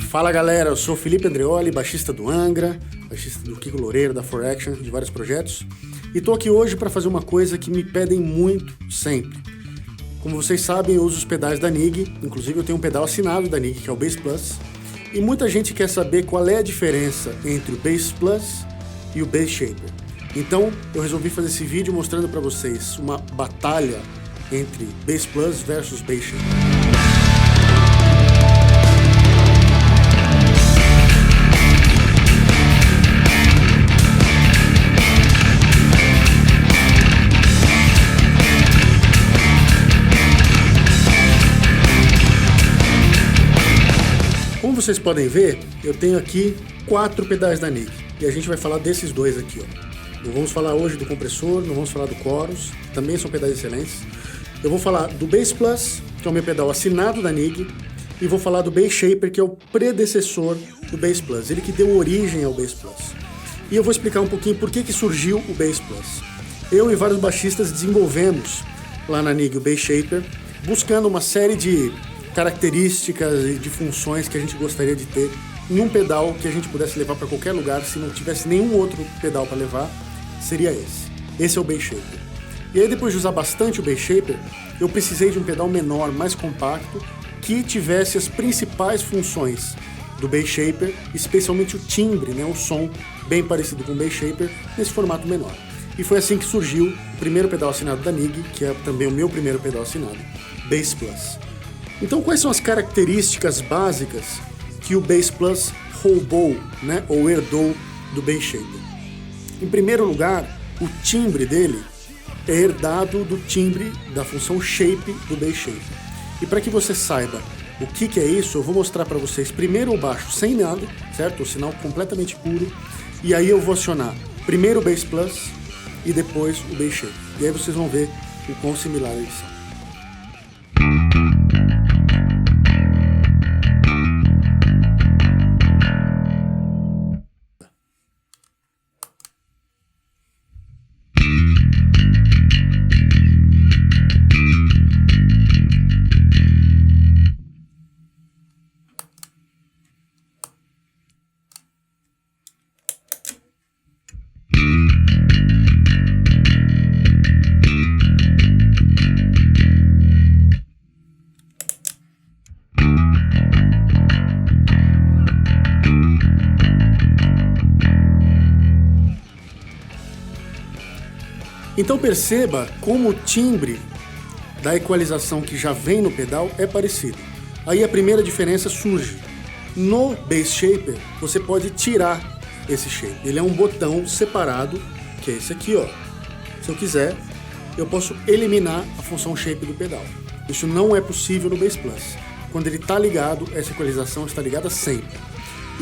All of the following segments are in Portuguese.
Fala galera, eu sou o Felipe Andreoli, baixista do Angra, baixista do Kiko Loureiro, da 4Action, de vários projetos. E tô aqui hoje para fazer uma coisa que me pedem muito, sempre. Como vocês sabem, eu uso os pedais da Nig, inclusive eu tenho um pedal assinado da Nig, que é o Bass Plus. E muita gente quer saber qual é a diferença entre o Bass Plus e o Bass Shaper. Então eu resolvi fazer esse vídeo mostrando para vocês uma batalha entre Bass Plus versus Bass Shaper. Como vocês podem ver, eu tenho aqui 4 pedais da Nig e a gente vai falar desses dois aqui, ó. Não vamos falar hoje do compressor, não vamos falar do chorus, que também são pedais excelentes. Eu vou falar do Bass Plus, que é o meu pedal assinado da Nig, e vou falar do Bass Shaper, que é o predecessor do Bass Plus, ele que deu origem ao Bass Plus. E eu vou explicar um pouquinho por que surgiu o Bass Plus. Eu e vários baixistas desenvolvemos lá na Nig o Bass Shaper, buscando uma série de características e de funções que a gente gostaria de ter em um pedal que a gente pudesse levar para qualquer lugar. Se não tivesse nenhum outro pedal para levar, seria esse. Esse é o Bass Shaper. E aí, depois de usar bastante o Bass Shaper, eu precisei de um pedal menor, mais compacto, que tivesse as principais funções do Bass Shaper, especialmente o timbre, né, o som bem parecido com o Bass Shaper, nesse formato menor. E foi assim que surgiu o primeiro pedal assinado da Nig, que é também o meu primeiro pedal assinado, Bass Plus. Então, quais são as características básicas que o Bass Plus roubou, né, ou herdou do Bass Shaper? Em primeiro lugar, o timbre dele é herdado do timbre da função shape do Bass Shaper. E para que você saiba o que é isso, eu vou mostrar para vocês primeiro o baixo sem nada, certo? O sinal completamente puro. E aí eu vou acionar primeiro o Bass Plus e depois o Bass Shaper. E aí vocês vão ver o quão similar eles são. Então perceba como o timbre da equalização que já vem no pedal é parecido. Aí a primeira diferença surge. No Bass Shaper você pode tirar esse shape. Ele é um botão separado, que é esse aqui, ó. Se eu quiser, eu posso eliminar a função shape do pedal. Isso não é possível no Bass Plus. Quando ele está ligado, essa equalização está ligada sempre.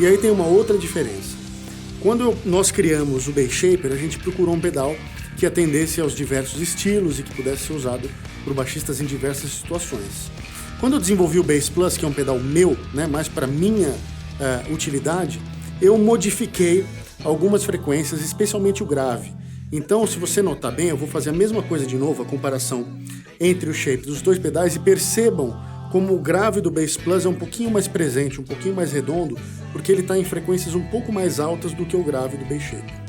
E aí tem uma outra diferença. Quando nós criamos o Bass Shaper, a gente procurou um pedal que atendesse aos diversos estilos e que pudesse ser usado por baixistas em diversas situações. Quando eu desenvolvi o Bass Plus, que é um pedal meu, né, mais para minha utilidade, eu modifiquei algumas frequências, especialmente o grave. Então, se você notar bem, eu vou fazer a mesma coisa de novo, a comparação entre o shape dos dois pedais, e percebam como o grave do Bass Plus é um pouquinho mais presente, um pouquinho mais redondo, porque ele está em frequências um pouco mais altas do que o grave do Bass Shaper.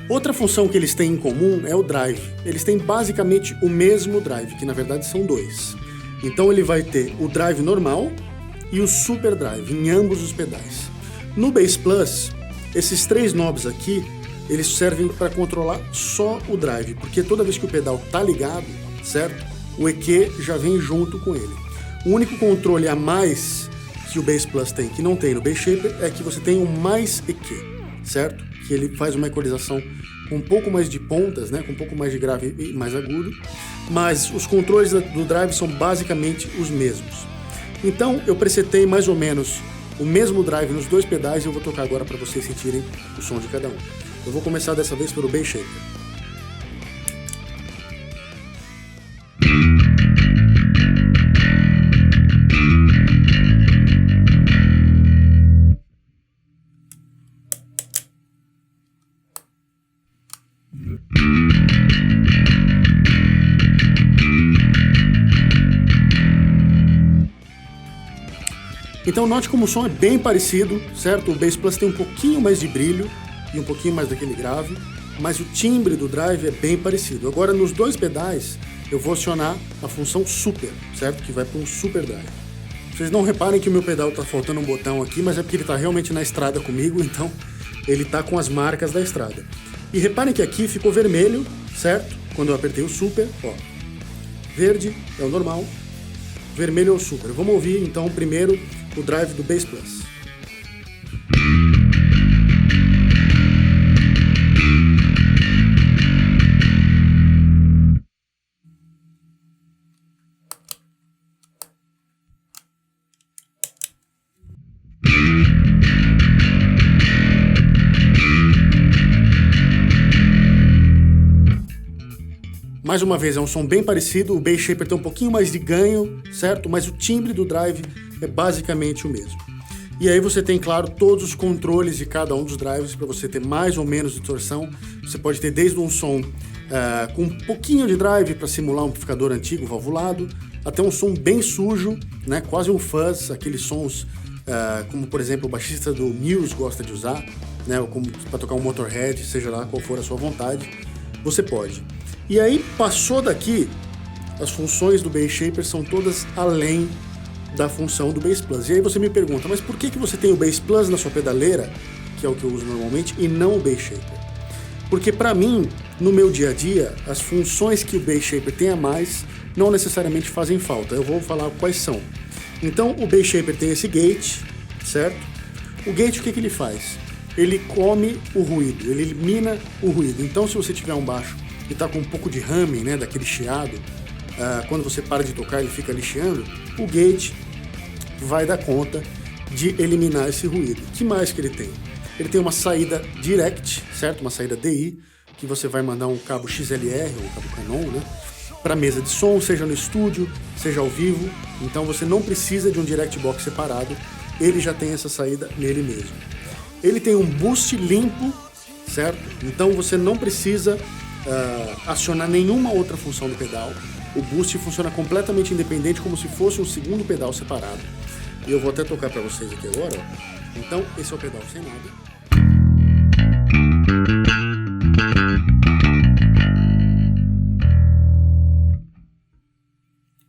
Outra função que eles têm em comum é o drive. Eles têm basicamente o mesmo drive, que na verdade são dois. Então ele vai ter o drive normal e o super drive em ambos os pedais. No Bass Plus, esses 3 knobs aqui, eles servem para controlar só o drive, porque toda vez que o pedal está ligado, certo? O EQ já vem junto com ele. O único controle a mais que o Bass Plus tem, que não tem no Bass Shaper, é que você tem um mais EQ, certo? Que ele faz uma equalização com um pouco mais de pontas, né, com um pouco mais de grave e mais agudo, mas os controles do drive são basicamente os mesmos. Então eu presetei mais ou menos o mesmo drive nos dois pedais e eu vou tocar agora para vocês sentirem o som de cada um. Eu vou começar dessa vez pelo Bass Shaper. Então note como o som é bem parecido, certo? O Bass Plus tem um pouquinho mais de brilho e um pouquinho mais daquele grave, mas o timbre do drive é bem parecido. Agora nos dois pedais eu vou acionar a função Super, certo? Que vai para um Super Drive. Vocês não reparem que o meu pedal está faltando um botão aqui, mas é porque ele está realmente na estrada comigo, então ele está com as marcas da estrada. E reparem que aqui ficou vermelho, certo? Quando eu apertei o Super, ó. Verde é o normal, vermelho é o Super. Vamos ouvir então primeiro o drive do Bass Plus. Mais uma vez, é um som bem parecido, o Bass Shaper tem um pouquinho mais de ganho, certo? Mas o timbre do drive é basicamente o mesmo. E aí você tem, claro, todos os controles de cada um dos drives para você ter mais ou menos distorção. Você pode ter desde um som com um pouquinho de drive para simular um amplificador antigo valvulado, até um som bem sujo, né? Quase um fuzz, aqueles sons como, por exemplo, o baixista do Muse gosta de usar, né? Ou como para tocar um Motorhead, seja lá qual for a sua vontade, você pode. E aí, passou daqui, as funções do Bass Shaper são todas além da função do Bass Plus. E aí você me pergunta, mas por que você tem o Bass Plus na sua pedaleira, que é o que eu uso normalmente, e não o Bass Shaper? Porque para mim, no meu dia a dia, as funções que o Bass Shaper tem a mais não necessariamente fazem falta. Eu vou falar quais são. Então, o Bass Shaper tem esse gate, certo? O gate, o que ele faz? Ele come o ruído, ele elimina o ruído. Então, se você tiver um baixo e está com um pouco de humming, né, daquele chiado, quando você para de tocar ele fica ali chiando, o gate vai dar conta de eliminar esse ruído. O que mais que ele tem? Ele tem uma saída direct, certo? Uma saída DI, que você vai mandar um cabo XLR, ou um cabo Canon, né, para mesa de som, seja no estúdio, seja ao vivo. Então você não precisa de um direct box separado, ele já tem essa saída nele mesmo. Ele tem um boost limpo, certo? Então você não precisa acionar nenhuma outra função do pedal. O boost funciona completamente independente, como se fosse um segundo pedal separado. E eu vou até tocar para vocês aqui agora, ó. Então, esse é o pedal sem nada.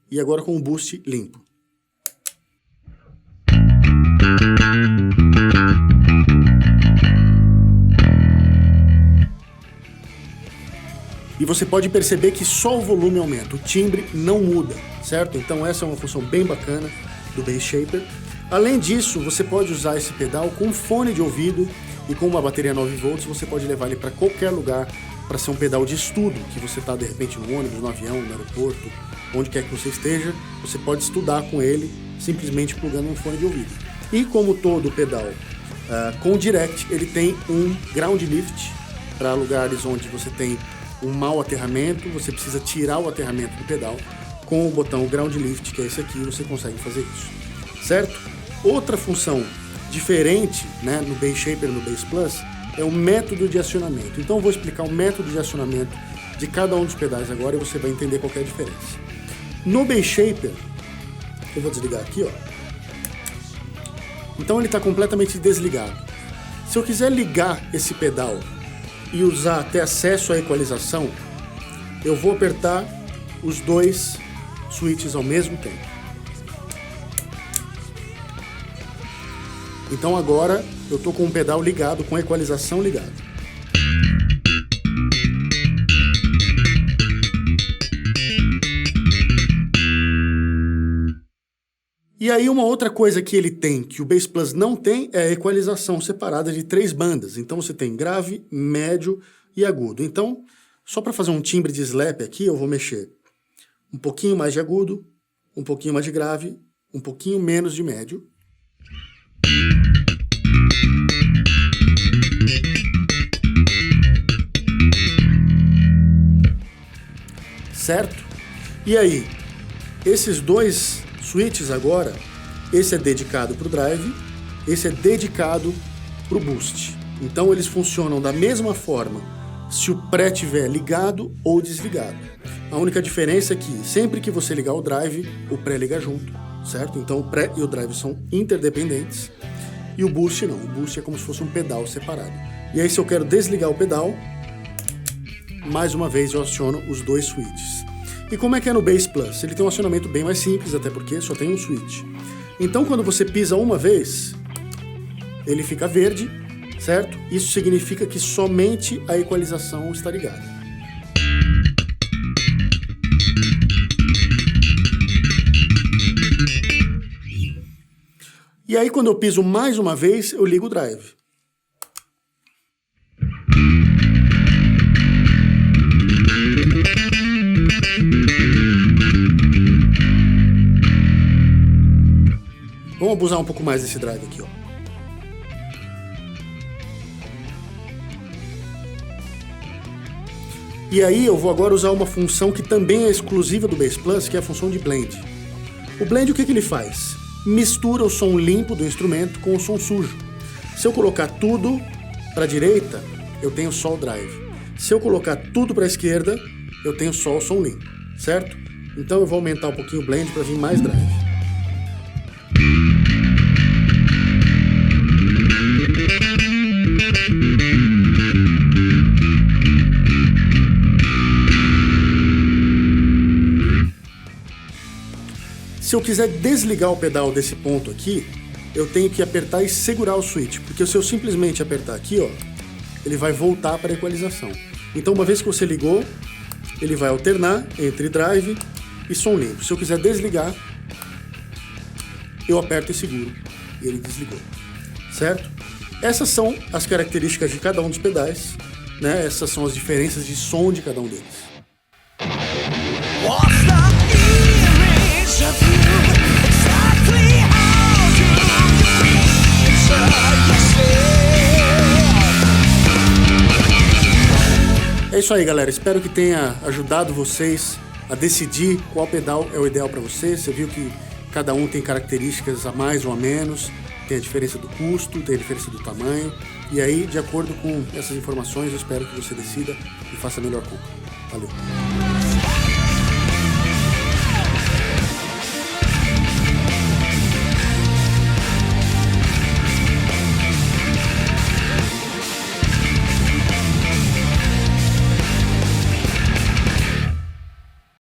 E agora com o boost limpo. E você pode perceber que só o volume aumenta, o timbre não muda, certo? Então essa é uma função bem bacana do Bass Shaper. Além disso, você pode usar esse pedal com fone de ouvido e com uma bateria 9V, você pode levar ele para qualquer lugar para ser um pedal de estudo, que você está de repente no ônibus, no avião, no aeroporto, onde quer que você esteja, você pode estudar com ele simplesmente plugando um fone de ouvido. E como todo pedal com direct, ele tem um ground lift para lugares onde você tem um mau aterramento, você precisa tirar o aterramento do pedal. Com o botão ground lift, que é esse aqui, você consegue fazer isso, certo? Outra função diferente, né, no Bass Shaper e no Bass Plus é o método de acionamento. Então eu vou explicar o método de acionamento de cada um dos pedais agora e você vai entender qual que é a diferença. No Bass Shaper, eu vou desligar aqui, ó. Então ele está completamente desligado. Se eu quiser ligar esse pedal e usar até acesso à equalização, eu vou apertar os dois switches ao mesmo tempo. Então agora eu estou com o pedal ligado, com a equalização ligada. E aí uma outra coisa que ele tem, que o Bass Plus não tem, é a equalização separada de 3 bandas. Então você tem grave, médio e agudo. Então, só para fazer um timbre de slap aqui, eu vou mexer um pouquinho mais de agudo, um pouquinho mais de grave, um pouquinho menos de médio. Certo? E aí, esses dois switches agora, esse é dedicado para o drive, esse é dedicado para o boost. Então eles funcionam da mesma forma se o pré estiver ligado ou desligado. A única diferença é que sempre que você ligar o drive, o pré liga junto, certo? Então o pré e o drive são interdependentes e o boost não. O boost é como se fosse um pedal separado. E aí se eu quero desligar o pedal, mais uma vez eu aciono os dois switches. E como é que é no Bass Plus? Ele tem um acionamento bem mais simples, até porque só tem um switch. Então quando você pisa uma vez, ele fica verde, certo? Isso significa que somente a equalização está ligada. E aí quando eu piso mais uma vez, eu ligo o drive. Vamos abusar um pouco mais desse drive aqui, ó. E aí eu vou agora usar uma função que também é exclusiva do Bass Plus, que é a função de blend. O blend, o que ele faz? Mistura o som limpo do instrumento com o som sujo. Se eu colocar tudo para a direita, eu tenho só o drive. Se eu colocar tudo para a esquerda, eu tenho só o som limpo, certo? Então eu vou aumentar um pouquinho o blend para vir mais drive. Se eu quiser desligar o pedal desse ponto aqui, eu tenho que apertar e segurar o switch, porque se eu simplesmente apertar aqui, ó, ele vai voltar para a equalização. Então, uma vez que você ligou, ele vai alternar entre drive e som limpo. Se eu quiser desligar, eu aperto e seguro, e ele desligou, certo? Essas são as características de cada um dos pedais, né? Essas são as diferenças de som de cada um deles. É isso aí, galera. Espero que tenha ajudado vocês a decidir qual pedal é o ideal para você. Você viu que cada um tem características a mais ou a menos, tem a diferença do custo, tem a diferença do tamanho. E aí, de acordo com essas informações, eu espero que você decida e faça a melhor compra. Valeu!